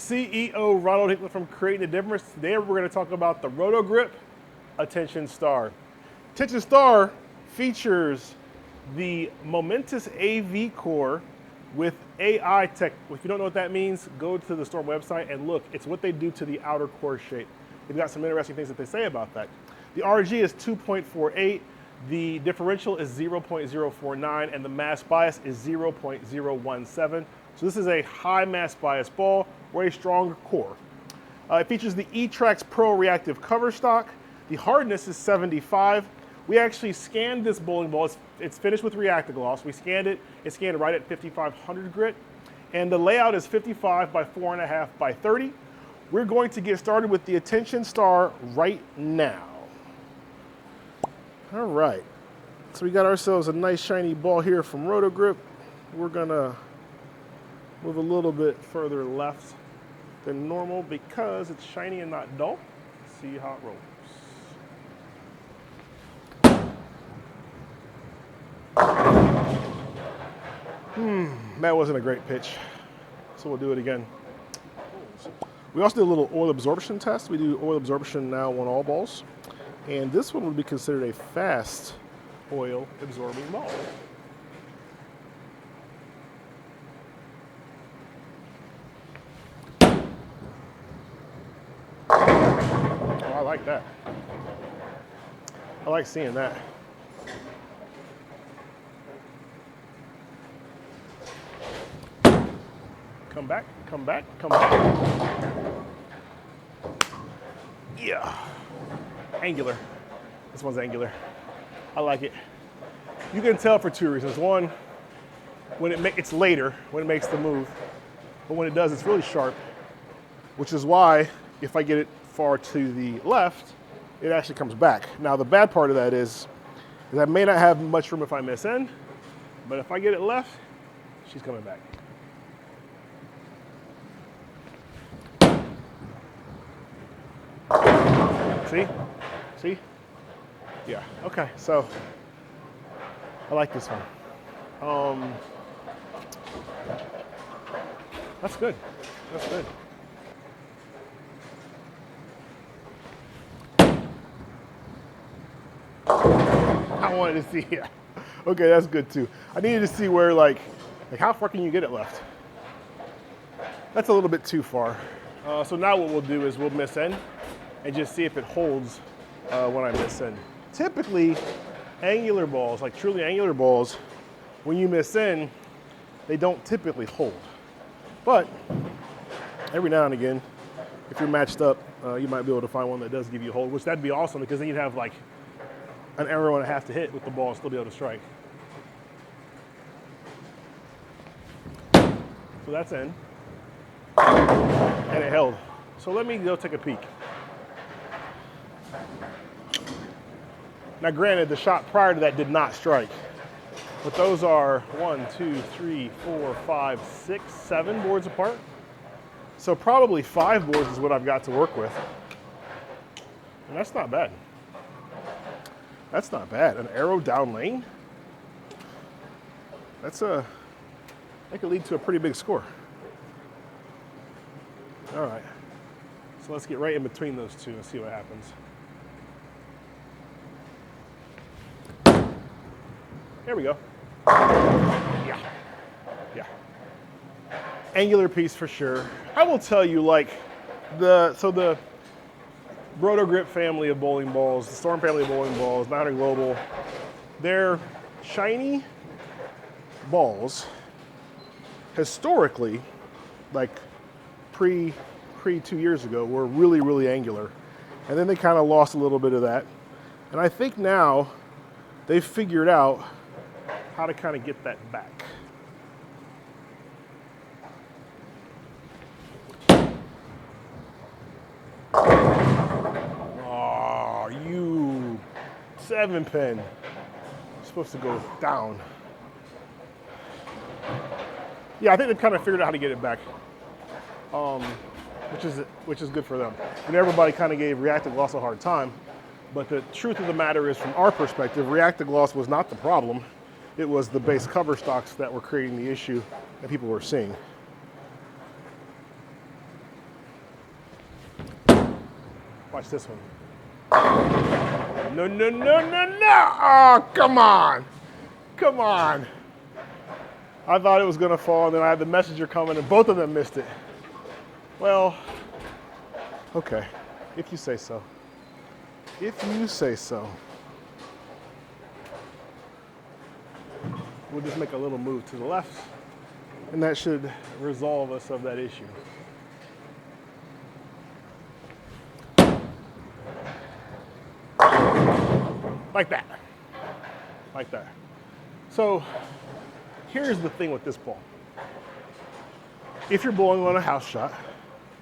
CEO Ronald Hickman from Creating the Difference. Today we're going to talk about the Roto Grip Attention Star. Attention Star features the Momentous AV core with AI tech. If you don't know what that means, go to the Storm website and look. It's what they do to the outer core shape. They've got some interesting things that they say about that. The RG is 2.48, the differential is 0.049, and the mass bias is 0.017. So this is a high mass bias ball or a stronger core. It features the E-Trax Pro reactive cover stock. The hardness is 75. We actually scanned this bowling ball. It's finished with Reactigloss. We scanned it. It scanned right at 5,500 grit. And the layout is 55 by 4.5 by 30. We're going to get started with the Attention Star right now. All right. So we got ourselves a nice shiny ball here from Roto Grip. We're gonna move a little bit further left than normal because it's shiny and not dull. Let's see how it rolls. That wasn't a great pitch, so we'll do it again. We also did a little oil absorption test. We do oil absorption now on all balls, and this one would be considered a fast oil absorbing ball. Oh, I like that. I like seeing that. Come back, come back, come back. Yeah. Angular. This one's angular. I like it. You can tell for two reasons. One, when it's later, when it makes the move. But when it does, it's really sharp, which is why if I get it far to the left, it actually comes back. Now, the bad part of that is I may not have much room if I miss in, but if I get it left, she's coming back. See? See? Yeah, okay, so I like this one. That's good, that's good. I wanted to see, yeah. Okay, that's good too. I needed to see where like how far can you get it left? That's a little bit too far. So now what we'll do is we'll miss in and just see if it holds when I miss in. Typically, angular balls, like truly angular balls, when you miss in, they don't typically hold. But every now and again, if you're matched up, you might be able to find one that does give you a hold, which that'd be awesome because then you'd have like an arrow and a half to hit with the ball and still be able to strike. So that's in. And it held. So let me go take a peek. Now granted, the shot prior to that did not strike. But those are 1, 2, 3, 4, 5, 6, 7 boards apart. So probably 5 boards is what I've got to work with. And that's not bad. That's not bad. An arrow down lane. That could lead to a pretty big score. All right. So let's get right in between those two and see what happens. There we go. Yeah. Yeah. Angular piece for sure. I will tell you, like, the Roto Grip family of bowling balls, the Storm family of bowling balls, 900 Global, they're shiny balls. Historically, like pre 2 years ago, were really, really angular. And then they kind of lost a little bit of that. And I think now they've figured out how to kind of get that back. Oh, you 7-pin. It's supposed to go down. Yeah, I think they've kind of figured out how to get it back, which is good for them. And everybody kind of gave Reactigloss a hard time, but the truth of the matter is, from our perspective, Reactigloss was not the problem. It was the base cover stocks that were creating the issue that people were seeing. Watch this one. No, no, no, no, no. Oh, come on. Come on. I thought it was going to fall, and then I had the messenger coming, and both of them missed it. Well, okay, if you say so. If you say so. We'll just make a little move to the left, and that should resolve us of that issue. Like that. Like that. So here's the thing with this ball. If you're bowling on a house shot,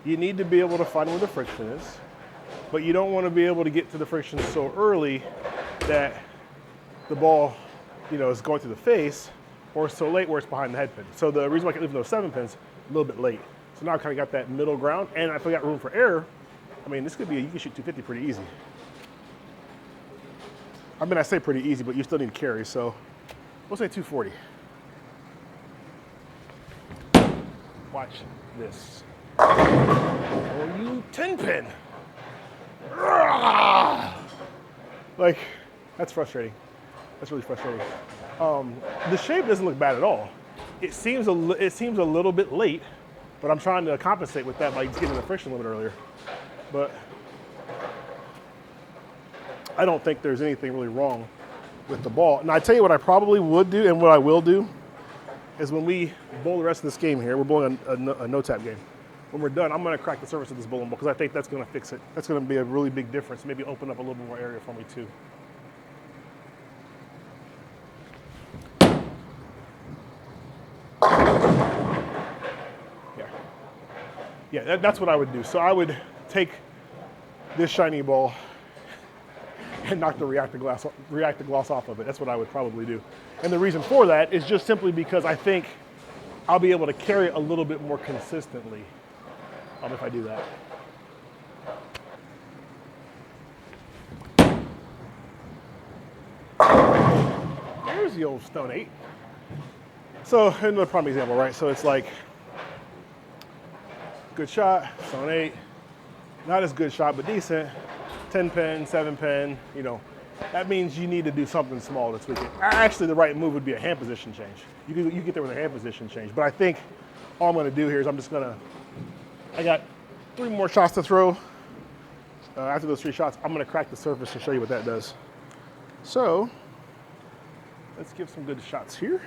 you need to be able to find where the friction is, but you don't want to be able to get to the friction so early that the ball, is going through the face, or so late where it's behind the head pin. So the reason why I can leave those 7 pins a little bit late. So now I kind of got that middle ground, and if I got room for error, this could be, you can shoot 250 pretty easy. I say pretty easy, but you still need to carry, so we'll say 240. Watch this. Oh, you 10 pin. Like, that's frustrating. That's really frustrating. The shape doesn't look bad at all. It seems a little bit late, but I'm trying to compensate with that by just getting the friction limit earlier. But I don't think there's anything really wrong with the ball. And I tell you what I probably would do, and what I will do, is when we bowl the rest of this game here, we're bowling a no-tap game. When we're done, I'm going to crack the surface of this bowling ball because I think that's going to fix it. That's going to be a really big difference. Maybe open up a little bit more area for me too. Yeah, that's what I would do. So I would take this shiny ball and knock the reactor gloss off of it. That's what I would probably do. And the reason for that is just simply because I think I'll be able to carry it a little bit more consistently if I do that. There's the old Stone 8. So another prime example, right? So it's like, good shot, Stone 8. Not as good shot, but decent. 10 pin, 7 pin, that means you need to do something small to tweak it. Actually, the right move would be a hand position change. You get there with a hand position change. But I think all I'm going to do here is I got 3 more shots to throw. After those 3 shots, I'm going to crack the surface and show you what that does. So let's give some good shots here.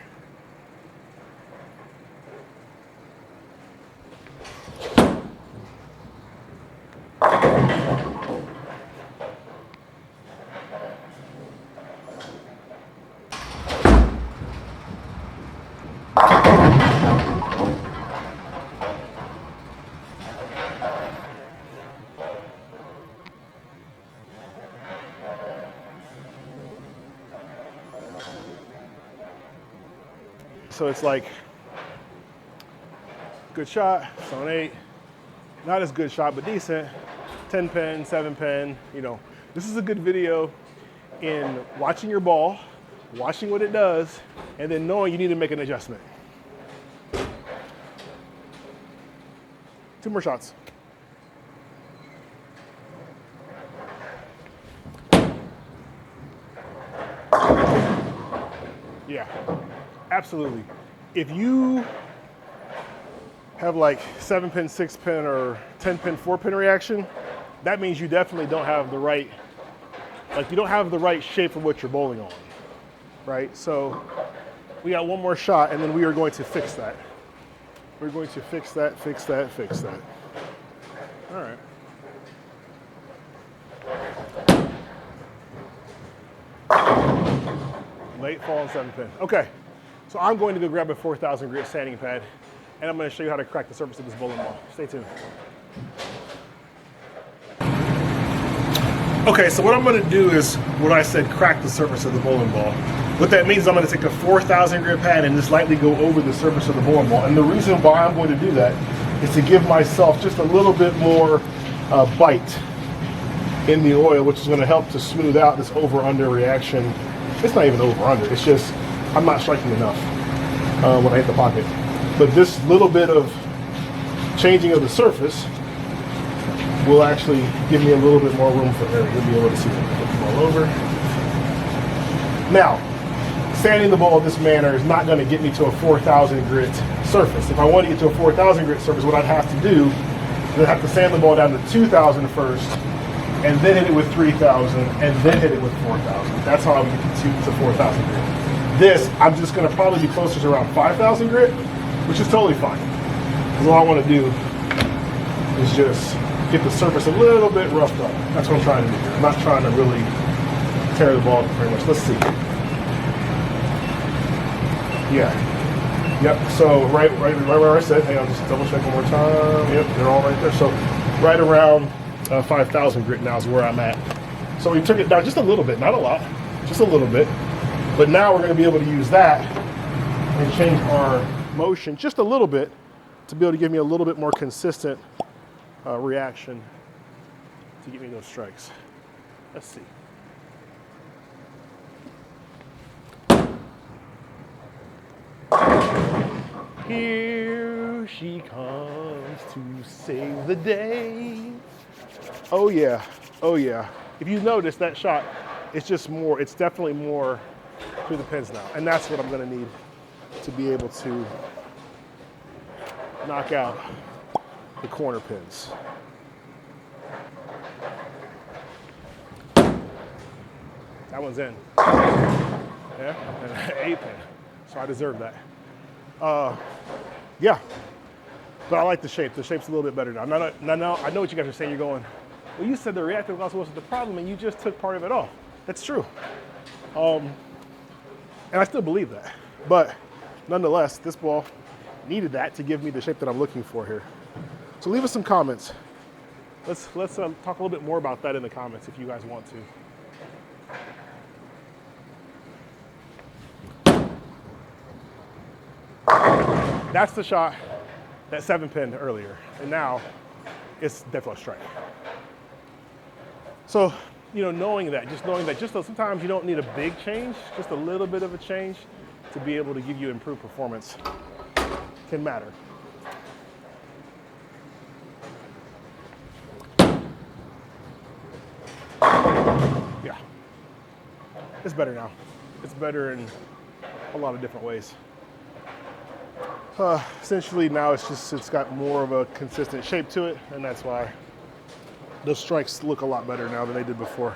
So it's like, good shot, Stone 8. Not as good shot, but decent. 10 pin, 7 pin, This is a good video in watching your ball, watching what it does, and then knowing you need to make an adjustment. 2 more shots. Yeah, absolutely. If you have like 7 pin, 6 pin, or 10 pin, 4 pin reaction, that means you definitely don't have the right, you don't have the right shape for what you're bowling on, right? So we got 1 more shot, and then we are going to fix that. We're going to fix that, fix that, fix that. All right. Late fall and 7 pin. Okay, so I'm going to go grab a 4,000 grit sanding pad, and I'm going to show you how to crack the surface of this bowling ball. Stay tuned. Okay, so what I'm going to do is what I said, crack the surface of the bowling ball. What that means is I'm going to take a 4,000 grit pad and just lightly go over the surface of the bowling ball. And the reason why I'm going to do that is to give myself just a little bit more bite in the oil, which is going to help to smooth out this over-under reaction. It's not even over-under, it's just I'm not striking enough when I hit the pocket. But this little bit of changing of the surface will actually give me a little bit more room for error. You'll be able to see it. Flip the ball over. Now, sanding the ball in this manner is not going to get me to a 4,000 grit surface. If I want to get to a 4,000 grit surface, what I'd have to do is I'd have to sand the ball down to 2,000 first, and then hit it with 3,000, and then hit it with 4,000. That's how I would get to 4,000 grit. This, I'm just going to probably be closer to around 5,000 grit, which is totally fine. Because all I want to do is just get the surface a little bit roughed up. That's what I'm trying to do here. I'm not trying to really tear the ball very much. Let's see. Yeah. Yep. So right where I said, hey, I'll just double check one more time. Yep, they're all right there. So right around 5,000 grit now is where I'm at. So we took it down just a little bit, not a lot, just a little bit. But now we're going to be able to use that and change our motion just a little bit to be able to give me a little bit more consistent reaction to get me those strikes. Let's see. Here she comes to save the day. Oh yeah, oh yeah. If you notice that shot, it's just more, it's definitely more through the pins now. And that's what I'm gonna need to be able to knock out the corner pins. That one's in. Yeah, and an 8-pin. So I deserve that. Yeah, but I like the shape. The shape's a little bit better now. Now, I know what you guys are saying. You're going, well, you said the reactive loss wasn't the problem, and you just took part of it off. That's true. And I still believe that. But nonetheless, this ball needed that to give me the shape that I'm looking for here. So leave us some comments. Let's talk a little bit more about that in the comments if you guys want to. That's the shot that 7-pinned earlier, and now it's dead flush strike. So, you know, knowing that just sometimes you don't need a big change, just a little bit of a change to be able to give you improved performance can matter. Yeah, it's better now. It's better in a lot of different ways. Essentially now it's got more of a consistent shape to it, and that's why those strikes look a lot better now than they did before.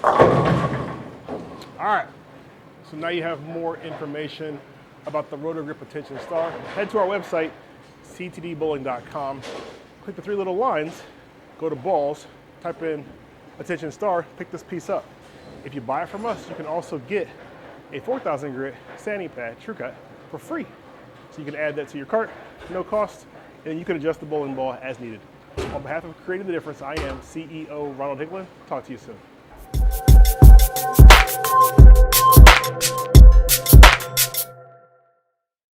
All right, so now you have more information about the Roto Grip Attention Star. Head to our website, ctdbowling.com, click the 3 little lines, go to balls, type in Attention Star, pick this piece up. If you buy it from us, you can also get a 4,000 grit sanding pad, True Cut, for free. So you can add that to your cart, no cost, and you can adjust the bowling ball as needed. On behalf of Creating the Difference, I am CEO Ronald Hicklin. Talk to you soon.